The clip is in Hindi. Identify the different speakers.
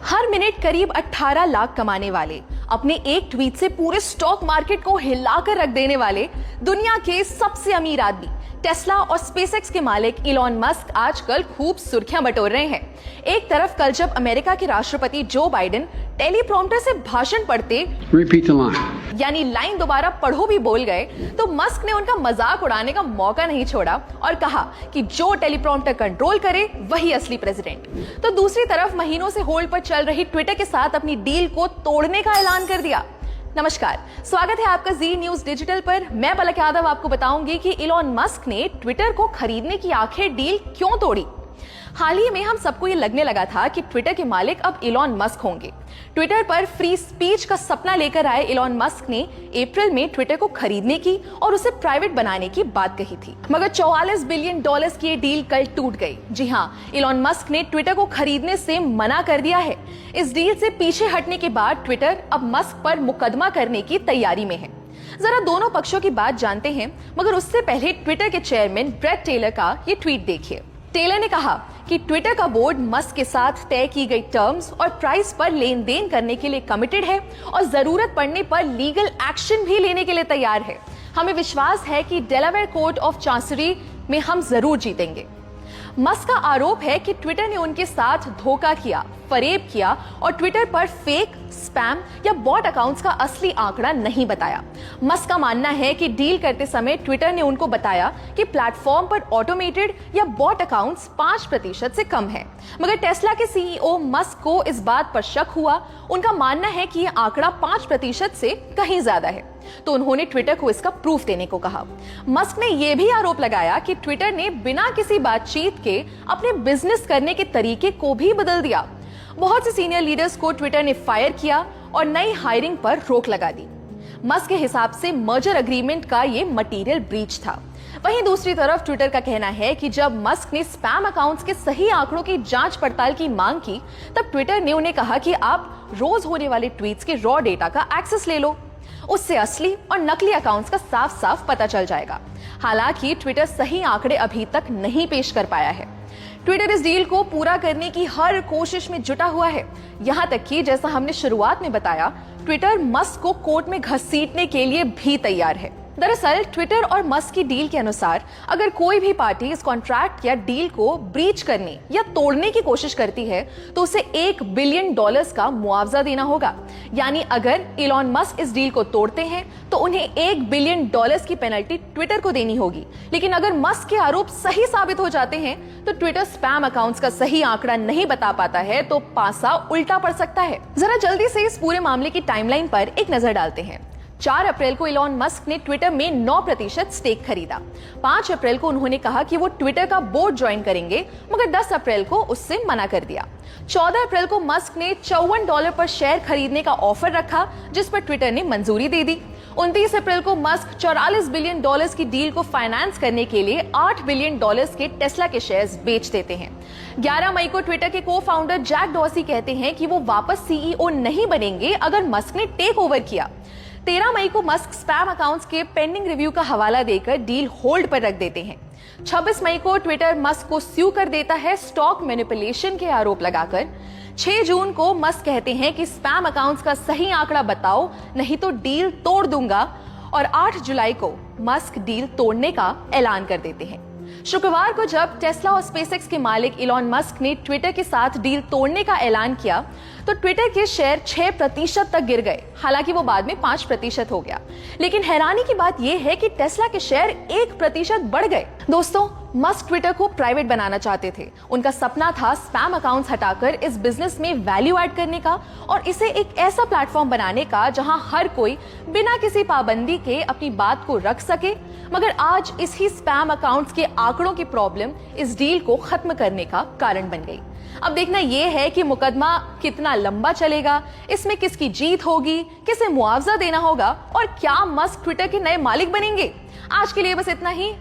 Speaker 1: हर मिनट करीब 18 लाख कमाने वाले, अपने एक ट्वीट से पूरे स्टॉक मार्केट को हिलाकर रख देने वाले दुनिया के सबसे अमीर आदमी टेस्ला और स्पेसएक्स के मालिक इलॉन मस्क आजकल खूब सुर्खियां बटोर रहे हैं। एक तरफ कल जब अमेरिका के राष्ट्रपति जो बाइडेन टेलीप्रॉम्प्टर से भाषण पढ़ते यानी लाइन दोबारा पढ़ो भी बोल गए, तो मस्क ने उनका मजाक उड़ाने का मौका नहीं छोड़ा और कहा कि जो टेलीप्रॉम्प्टर कंट्रोल करे वही असली प्रेसिडेंट। तो दूसरी तरफ महीनों से होल्ड पर चल रही ट्विटर के साथ अपनी डील को तोड़ने का ऐलान कर दिया। नमस्कार, स्वागत है आपका जी न्यूज डिजिटल पर। मैं पलक यादव आपको बताऊंगी कि इलॉन मस्क ने ट्विटर को खरीदने की आखिर डील क्यों तोड़ी। हाल ही में हम सबको ये लगने लगा था कि ट्विटर के मालिक अब इलॉन मस्क होंगे। ट्विटर पर फ्री स्पीच का सपना लेकर आए इलॉन मस्क ने अप्रैल में ट्विटर को खरीदने की और उसे प्राइवेट बनाने की बात कही थी, मगर $44 बिलियन की ये डील कल टूट गई। जी हाँ, इलॉन मस्क ने ट्विटर को खरीदने से मना कर दिया है। इस डील से पीछे हटने के बाद ट्विटर अब मस्क पर मुकदमा करने की तैयारी में है। जरा दोनों पक्षों की बात जानते हैं, मगर उससे पहले ट्विटर के चेयरमैन ब्रेट टेलर का ये ट्वीट देखिए। टेलर ने कहा कि ट्विटर का बोर्ड मस्क के साथ तय की गई टर्म्स और प्राइस पर लेन देन करने के लिए कमिटेड है और जरूरत पड़ने पर लीगल एक्शन भी लेने के लिए तैयार है। हमें विश्वास है कि डेलावेयर कोर्ट ऑफ चांसरी में हम जरूर जीतेंगे। मस्क का आरोप है कि ट्विटर ने उनके साथ धोखा किया, फरेब किया और ट्विटर पर फेक, स्पैम या बॉट अकाउंट्स का असली आंकड़ा नहीं बताया। मस्क का मानना है कि डील करते समय ट्विटर ने उनको बताया कि प्लेटफॉर्म पर ऑटोमेटेड या बॉट अकाउंट्स 5% से कम है, मगर टेस्ला के सीईओ मस्क को इस बात पर शक हुआ। उनका मानना है कि यह आंकड़ा 5% से कहीं ज्यादा है, तो उन्होंने ट्विटर को इसका प्रूफ देने को कहा। मस्क ने यह भी आरोप लगाया कि ट्विटर ने बिना किसी बातचीत के अपने बिजनेस करने के तरीके को भी बदल दिया। बहुत से सीनियर लीडर्स को ट्विटर ने फायर किया और नई हायरिंग पर रोक लगा दी। मस्क के हिसाब से मर्जर एग्रीमेंट का ये मटेरियल ब्रीच था। वहीं दूसरी तरफ ट्विटर का कहना है कि जब मस्क ने स्पैम अकाउंट्स के सही आंकड़ों की जांच पड़ताल की मांग की, तब ट्विटर ने उन्हें कहा कि आप रोज होने वाले ट्वीट्स के रॉ डेटा का एक्सेस ले लो, उससे असली और नकली अकाउंट्स का साफ साफ पता चल जाएगा। हालांकि ट्विटर सही आंकड़े अभी तक नहीं पेश कर पाया है। ट्विटर इस डील को पूरा करने की हर कोशिश में जुटा हुआ है, यहां तक कि जैसा हमने शुरुआत में बताया, ट्विटर मस्क को कोर्ट में घसीटने के लिए भी तैयार है। दरअसल ट्विटर और मस्क की डील के अनुसार अगर कोई भी पार्टी इस कॉन्ट्रैक्ट या डील को ब्रीच करने या तोड़ने की कोशिश करती है तो उसे $1 बिलियन का मुआवजा देना होगा। यानी अगर इलॉन मस्क इस डील को तोड़ते हैं तो उन्हें $1 बिलियन की पेनल्टी ट्विटर को देनी होगी। लेकिन अगर मस्क के आरोप सही साबित हो जाते हैं तो ट्विटर स्पैम अकाउंट्स का सही आंकड़ा नहीं बता पाता है तो पासा उल्टा पड़ सकता है। जरा जल्दी से इस पूरे मामले की टाइमलाइन पर एक नजर डालते हैं। 4 अप्रैल को इलॉन मस्क ने ट्विटर में 9% स्टेक खरीदा। 5 अप्रैल को उन्होंने कहा कि वो ट्विटर का बोर्ड ज्वाइन करेंगे, मगर 10 अप्रैल को उससे मना कर दिया। 14 अप्रैल को मस्क ने $54 पर शेयर खरीदने का ऑफर रखा, जिस पर ट्विटर ने मंजूरी दे दी। 29 अप्रैल को मस्क $44 बिलियन की डील को फाइनेंस करने के लिए $8 बिलियन के टेस्ला के शेयर्स बेच देते हैं। 11 मई को ट्विटर के को फाउंडर जैक डॉर्सी कहते हैं कि वो वापस सीईओ नहीं बनेंगे अगर मस्क ने टेक ओवर किया। 13 मई को मस्क स्पैम अकाउंट्स के पेंडिंग रिव्यू का हवाला देकर डील होल्ड पर रख देते हैं। 26 मई को ट्विटर मस्क को स्यू कर देता है स्टॉक मैनिपुलेशन के आरोप लगाकर। 6 जून को मस्क कहते हैं कि स्पैम अकाउंट्स का सही आंकड़ा बताओ, नहीं तो डील तोड़ दूंगा। और 8 जुलाई को मस्क डील तोड़ने का ऐलान कर देते हैं। शुक्रवार को जब टेस्ला और स्पेसएक्स के मालिक इलॉन मस्क ने ट्विटर के साथ डील तोड़ने का ऐलान किया तो ट्विटर के शेयर 6% तक गिर गए। हालांकि वो बाद में 5% हो गया। लेकिन हैरानी की बात यह है कि टेस्ला के शेयर 1% बढ़ गए। दोस्तों, मस्क ट्विटर को प्राइवेट बनाना चाहते थे। उनका सपना था स्पैम अकाउंट्स हटाकर इस बिजनेस में वैल्यू ऐड करने का और इसे एक ऐसा प्लेटफॉर्म बनाने का जहां हर कोई बिना किसी पाबंदी के अपनी बात को रख सके। मगर आज इसी स्पैम अकाउंट्स के आंकड़ों की प्रॉब्लम इस डील को खत्म करने का कारण बन गई। अब देखना यह है कि मुकदमा कितना लंबा चलेगा, इसमें किसकी जीत होगी, किसे मुआवजा देना होगा और क्या मस्क ट्विटर के नए मालिक बनेंगे। आज के लिए बस इतना ही।